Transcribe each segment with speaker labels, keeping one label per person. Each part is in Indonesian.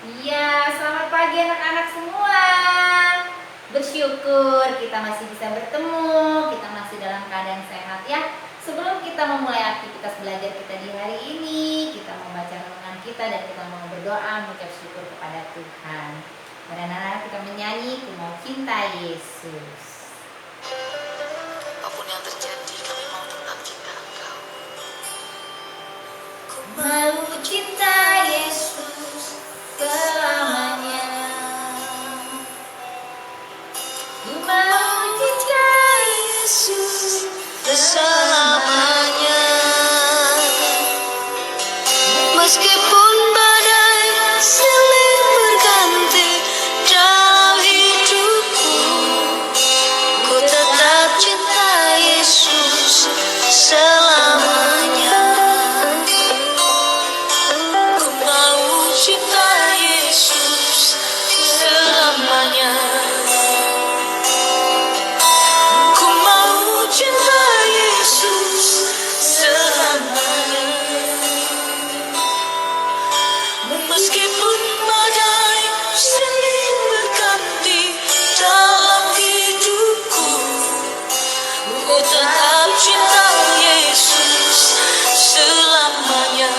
Speaker 1: Iya, selamat pagi anak-anak semua. Bersyukur kita masih bisa bertemu, kita masih dalam keadaan sehat ya. Sebelum kita memulai aktivitas belajar kita di hari ini, kita mau baca renungan kita dan kita mau berdoa mengucap syukur kepada Tuhan. Pada anak-anak kita menyanyi, Ku Mau Cinta Yesus.
Speaker 2: Apapun yang terjadi, kami mau tetap cinta Engkau.
Speaker 1: Ku mau cinta Yesus selamanya. Ku mau cinta Yesus
Speaker 2: Selamanya, meskipun badai silih berganti dalam hidupku, ku tetap cinta Yesus selamanya. Ku mau cinta Yesus selamanya. Ku mau cinta Yesus selamanya. Meskipun badai silih berganti dalam hidupku, ku tetap cinta Yesus selamanya.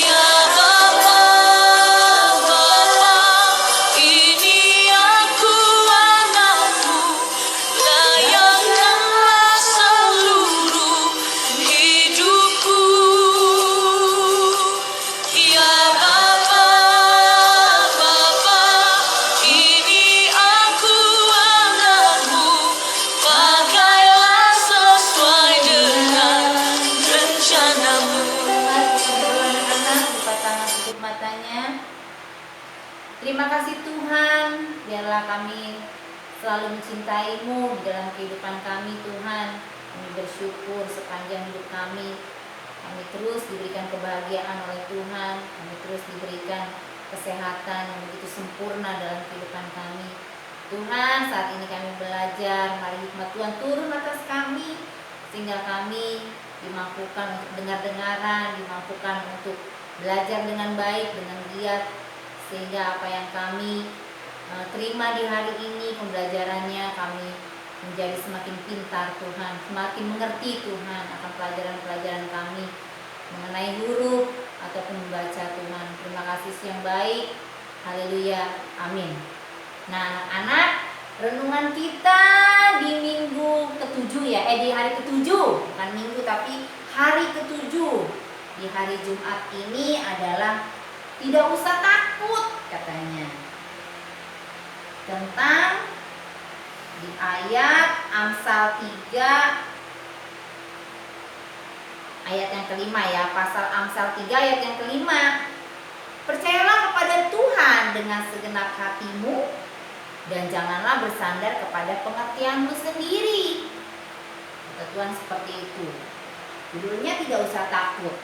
Speaker 2: Ya Bapa, Bapa, ini aku anakmu, layangkanlah seluruh hidupku. Ya Bapa, Bapa, ini aku anakmu, pakailah sesuai dengan rencanamu.
Speaker 1: anak-anak buka tangan tutup matanya. Terima kasih Tuhan, biarlah kami selalu mencintai-Mu di dalam kehidupan kami Tuhan. Kami bersyukur sepanjang hidup kami. Kami terus diberikan kebahagiaan oleh Tuhan. Kami terus diberikan kesehatan yang begitu sempurna dalam kehidupan kami. Tuhan, saat ini kami belajar, mari hikmat Tuhan turun atas kami, sehingga kami dimampukan untuk dengar-dengaran, dimampukan untuk belajar dengan baik, dengan giat, sehingga apa yang kami terima di hari ini, pembelajarannya kami menjadi semakin pintar Tuhan, semakin mengerti Tuhan akan pelajaran-pelajaran kami mengenai huruf ataupun membaca Tuhan. Terima kasih yang baik, haleluya, amin. Nah anak-anak, renungan kita di minggu ketujuh ya, di hari ketujuh, bukan minggu tapi hari ketujuh. Di hari Jumat ini adalah tidak usah takut katanya. Tentang di ayat Amsal 3 ayat yang kelima ya, pasal Amsal 3 ayat yang kelima. Percayalah kepada Tuhan dengan segenap hatimu dan janganlah bersandar kepada pengertianmu sendiri. Kata Tuhan seperti itu. Judulnya tidak usah takut.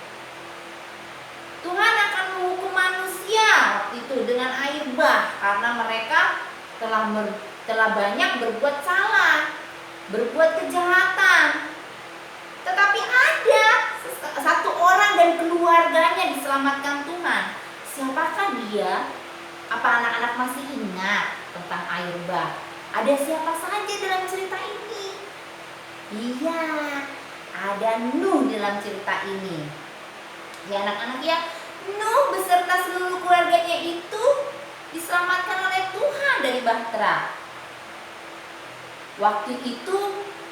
Speaker 1: Tuhan akan menghukum manusia waktu itu dengan air bah karena mereka telah banyak berbuat salah, berbuat kejahatan. Tetapi ada satu orang dan keluarganya diselamatkan Tuhan. Siapakah dia? Apa anak-anak masih ingat tentang air bah? Ada siapa saja dalam cerita ini? Iya, ada Nuh dalam cerita ini. Ya anak-anak ya, Nuh beserta seluruh keluarganya itu diselamatkan oleh Tuhan dari bahtera. Waktu itu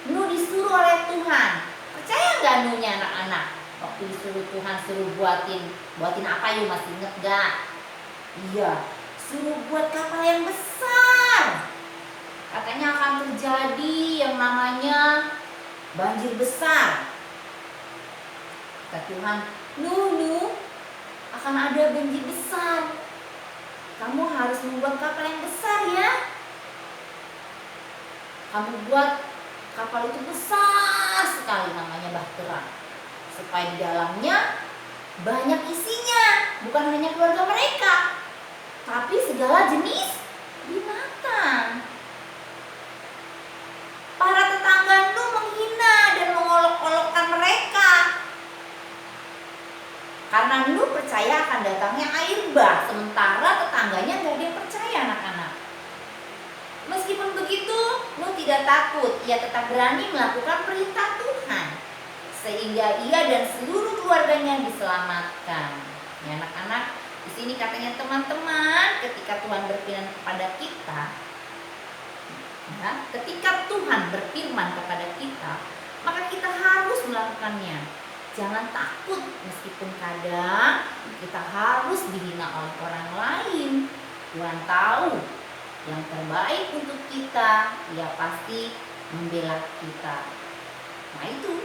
Speaker 1: Nuh disuruh oleh Tuhan. Percaya nggak Nuhnya anak-anak? Waktu disuruh Tuhan suruh buatin apa yuk, masih inget gak? Iya, suruh buat kapal yang besar. Katanya akan terjadi yang namanya banjir besar. Kata Tuhan, Nuh, akan ada banjir besar. Kamu harus membuat kapal yang besar ya. Kamu buat kapal itu besar sekali, namanya bahtera, supaya di dalamnya banyak isinya, bukan hanya keluarga mereka, tapi segala jenis binatang. Para tetangga Nuh menghina dan mengolok-olokkan mereka karena Nuh percaya akan datangnya air bah, sementara tetangganya nggak ada yang percaya anak-anak. Meskipun begitu, Nuh tidak takut. Ia tetap berani melakukan perintah Tuhan, sehingga ia dan seluruh keluarganya diselamatkan. Ya anak-anak, di sini katanya teman-teman, ketika Tuhan berfirman kepada kita, ya, ketika Tuhan berfirman kepada kita, maka kita harus melakukannya. Jangan takut meskipun kadang kita harus dihina oleh orang lain. Tuhan tahu yang terbaik untuk kita, Ia pasti membela kita. Nah itu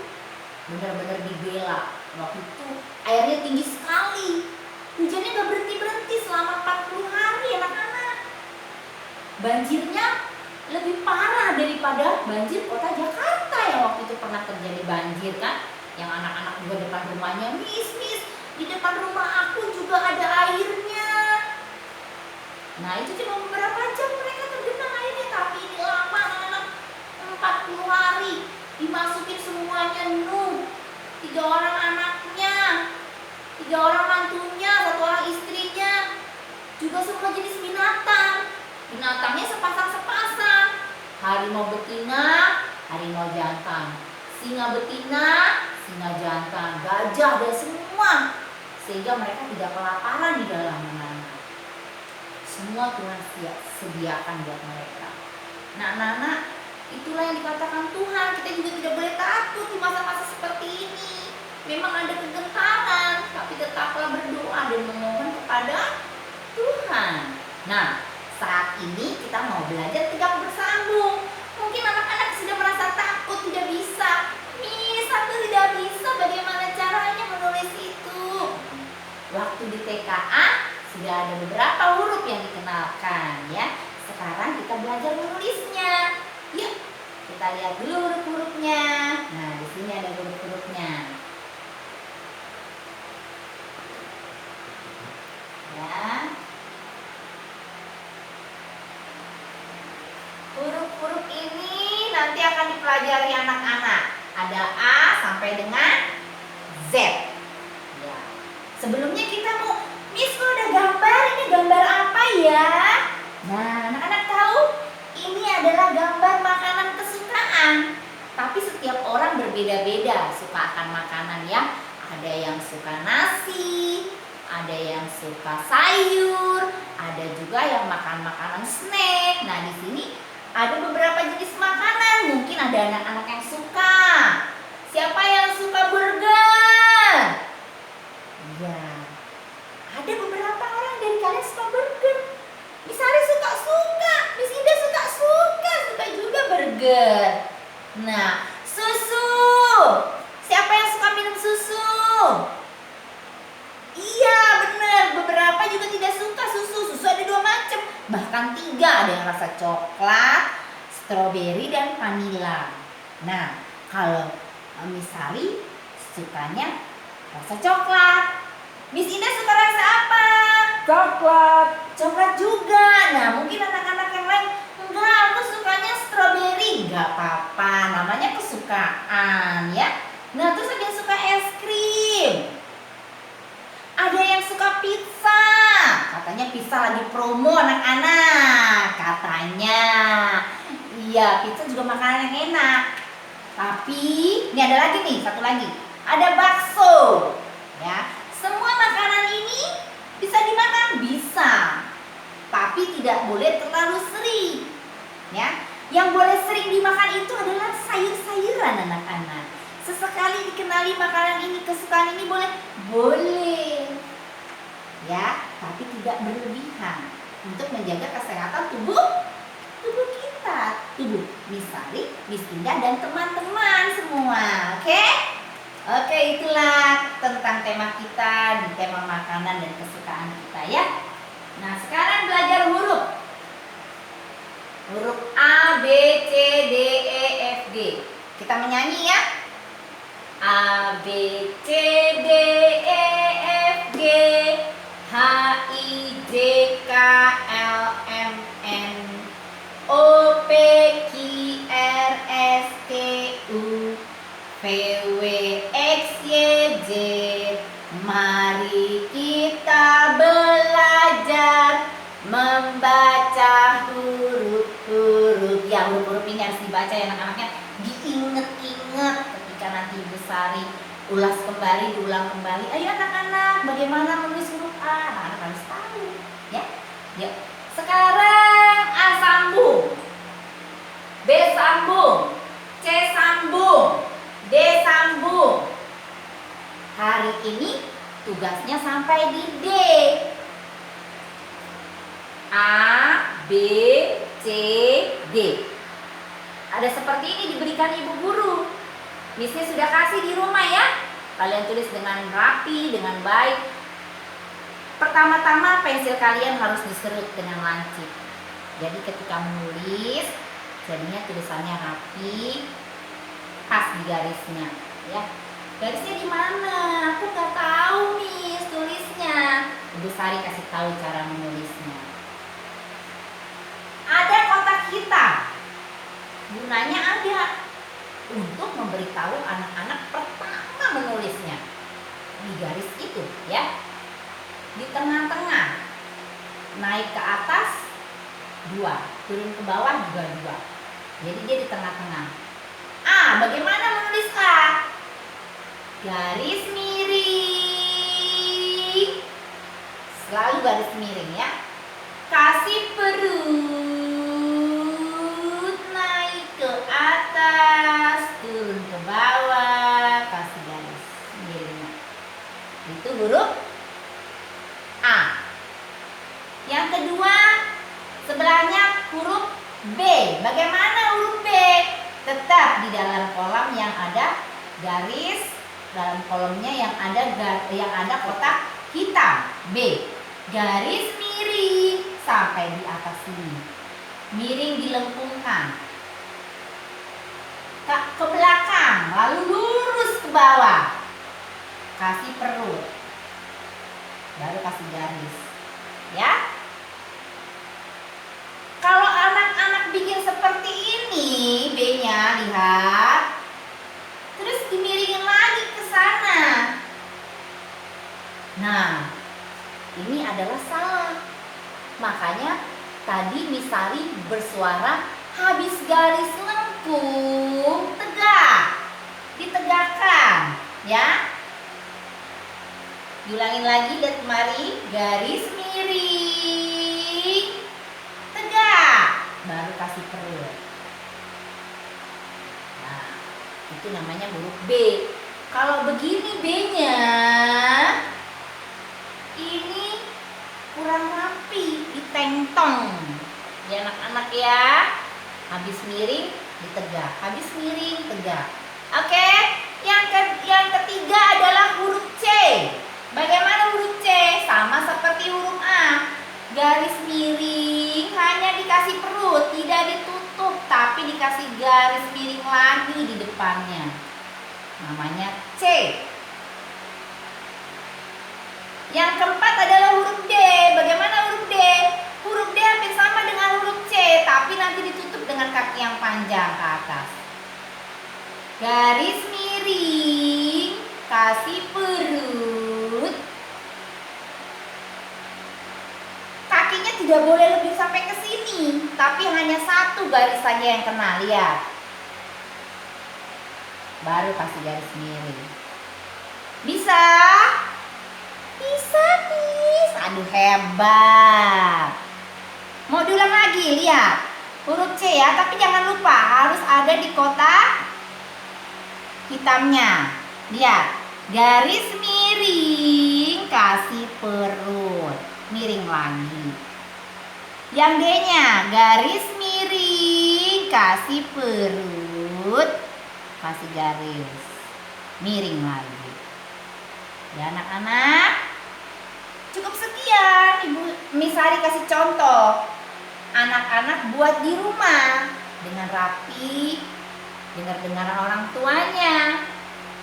Speaker 1: benar-benar dibela. Waktu itu airnya tinggi sekali, hujannya gak berhenti-berhenti selama 40 hari anak-anak. Banjirnya lebih parah daripada banjir kota Jakarta yang waktu itu pernah terjadi banjir kan. Yang anak-anak juga depan rumahnya, Miss, di depan rumah aku juga ada airnya. Nah itu cuma beberapa jam mereka tergenang airnya, tapi ini lama anak-anak, 40 hari dimasukin semuanya Nuh, 3 orang anaknya, 3 orang mantunya, 1 orang istrinya, juga semua jenis binatang. Binatangnya sepasang-sepasang, harimau betina, harimau jantan, singa betina, singa jantan, gajah dan semua, sehingga mereka tidak kelaparan di dalam anak-anak. Semua Tuhan sediakan buat mereka. Nah anak-anak, itulah yang dikatakan Tuhan. Kita juga tidak boleh takut di masa-masa seperti ini. Memang ada kegentaran, tapi tetaplah berdoa dan memohon kepada Tuhan. Nah saat ini kita mau belajar tegak bersambung. Mungkin anak-anak sudah merasa takut, tidak bisa. Miss, aku tidak bisa, bagaimana caranya menulis itu? Waktu di TKA sudah ada beberapa huruf yang dikenalkan ya. Sekarang kita belajar menulisnya. Yuk, kita lihat dulu huruf-hurufnya. Nah, di sini ada huruf-hurufnya. Ya. Huruf-huruf ini nanti akan dipelajari anak-anak. Ada A sampai dengan Z. Ya. Sebelumnya kita mau, Miss, kok ada gambar? Ini gambar apa ya? Nah, anak-anak tahu? Ini adalah gambar makanan kesukaan. Tapi setiap orang berbeda-beda suka akan makanan ya. Ada yang suka nasi, ada yang suka sayur, ada juga yang makan makanan snack. Nah, di sini ada beberapa jenis makanan. Mungkin ada anak-anak yang suka. Siapa yang suka burger? Ya. Ada beberapa orang dari kalian suka burger. Miss Ari suka, Miss Indah suka juga burger. Nah, susu. Siapa yang suka minum susu? Iya, benar. Beberapa juga tidak suka susu. Susu ada 2 macam, bahkan 3. Ada yang rasa coklat, stroberi, dan vanila. Nah, kalau Miss Ari sukanya rasa coklat. Miss Indah suka rasa apa? Coklat juga. Nah, mungkin anak-anak yang lain, enggak, aku sukanya stroberi. Enggak apa-apa, namanya kesukaan ya. Nah, terus ada yang suka es krim. Ada yang suka pizza. Katanya pizza lagi promo anak-anak. Katanya. Iya, pizza juga makanan yang enak. Tapi, ini ada lagi nih, satu lagi. Ada bakso. Ya. Semua makanan ini bisa dimakan, bisa, tapi tidak boleh terlalu sering. Ya, yang boleh sering dimakan itu adalah sayur-sayuran anak-anak. Sesekali dikenali makanan ini, kesukaan ini boleh, ya, tapi tidak berlebihan untuk menjaga kesehatan tubuh kita, tubuh Miss Sari, Miss Indah dan teman-teman semua, oke? Oke, itulah tentang tema kita di tema makanan dan kesukaan kita ya. Nah, sekarang belajar huruf. Huruf A, B, C, D, E, F, G. Kita menyanyi ya. A, B, C, D, E, F, G, H, I, J, K, L, M, N, O, P, Q, R, S, T, U, V, W, X, Y, Z. Mari kita baca ya anak-anaknya, diinget-inget ketika nanti Ibu Sari ulas kembali, diulang kembali. Ayo anak-anak, bagaimana menulis huruf A? Anak-anak harus tahu, ya. Yuk. Sekarang A sambung, B sambung, C sambung, D sambung. Hari ini tugasnya sampai di D. A, B, C, D. Ada seperti ini diberikan ibu guru. Missnya sudah kasih di rumah ya. Kalian tulis dengan rapi, dengan baik. Pertama-tama pensil kalian harus diserut dengan lancip. Jadi ketika menulis, jadinya tulisannya rapi, pas di garisnya, ya. Garisnya di mana? Aku nggak tahu Miss tulisnya. Ibu Sari kasih tahu cara menulisnya. Ada kotak hitam. Gunanya ada untuk memberitahu anak-anak pertama menulisnya. Di garis itu, ya. Di tengah-tengah. Naik ke atas 2, turun ke bawah juga 2. Jadi dia di tengah-tengah. A, bagaimana menulis A? Garis miring. Selalu garis miring ya. Kasih perut, naik ke atas, turun ke bawah, kasih garis miringnya. Itu huruf A. Yang kedua, sebelahnya huruf B. Bagaimana huruf B? Tetap di dalam kolom yang ada garis, dalam kolomnya yang ada kotak hitam. B. Garis miring sampai di atas sini. Miring dilengkungkan. Ke belakang, lalu lurus ke bawah. Kasih perut. Baru kasih garis. Ya. Kalau anak-anak bikin seperti ini, B-nya lihat. Terus dimiringin lagi ke sana. Nah, ini adalah salah. Makanya tadi Miss Sari bersuara habis garis lengkung tegak. Ditegakkan, ya. Diulangin lagi, lihat kemari, garis miring, tegak, baru kasih perut. Nah, itu namanya huruf B. Kalau begini B-nya, ini kurang rapi, ditentong. Ya anak-anak ya, habis miring, ditegak, habis miring, tegak. Oke, yang ketiga adalah huruf C. Bagaimana huruf C? Sama seperti huruf A. Garis miring hanya dikasih perut, tidak ditutup, tapi dikasih garis miring lagi di depannya. Namanya C. Yang keempat adalah huruf D. Bagaimana huruf D? Huruf D hampir sama dengan huruf C, tapi nanti ditutup dengan kaki yang panjang ke atas. Garis miring, kasih perut. Kakinya tidak boleh lebih sampai ke sini, tapi hanya satu garis saja yang kena, lihat. Baru kasih garis miring. Bisa? Bisa, Miss. Aduh, hebat. Mau diulang lagi, lihat. Huruf C ya, tapi jangan lupa harus ada di kotak hitamnya. Lihat, garis miring, kasih perut, miring lagi. Yang D-nya, garis miring, kasih perut, kasih garis, miring lagi. Ya anak-anak, cukup sekian Ibu Miss Sari kasih contoh. Anak-anak buat di rumah dengan rapi, dengar-dengar orang tuanya.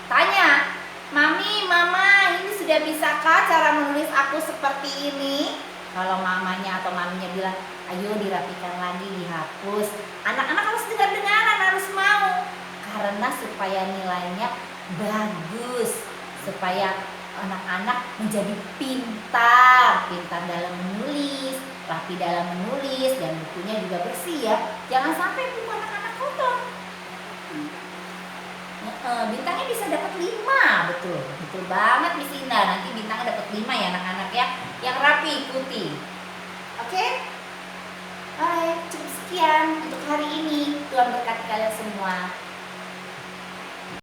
Speaker 1: Tanya, Mami, Mama, ini sudah bisakah cara menulis aku seperti ini? Kalau mamanya atau maminya bilang, ayo dirapikan lagi, dihapus. Anak-anak harus dengar-dengaran, harus mau. Karena supaya nilainya bagus, supaya anak-anak menjadi pintar dalam menulis, rapi dalam menulis, dan bukunya juga bersih ya. Jangan sampai buku anak-anak kotor. Bintangnya bisa dapat 5, betul, betul banget Miss Indah. Nanti bintangnya dapat 5 ya anak-anak ya. Yang rapi ikuti. Oke? Alright, cukup sekian untuk hari ini. Tuhan berkati kalian semua.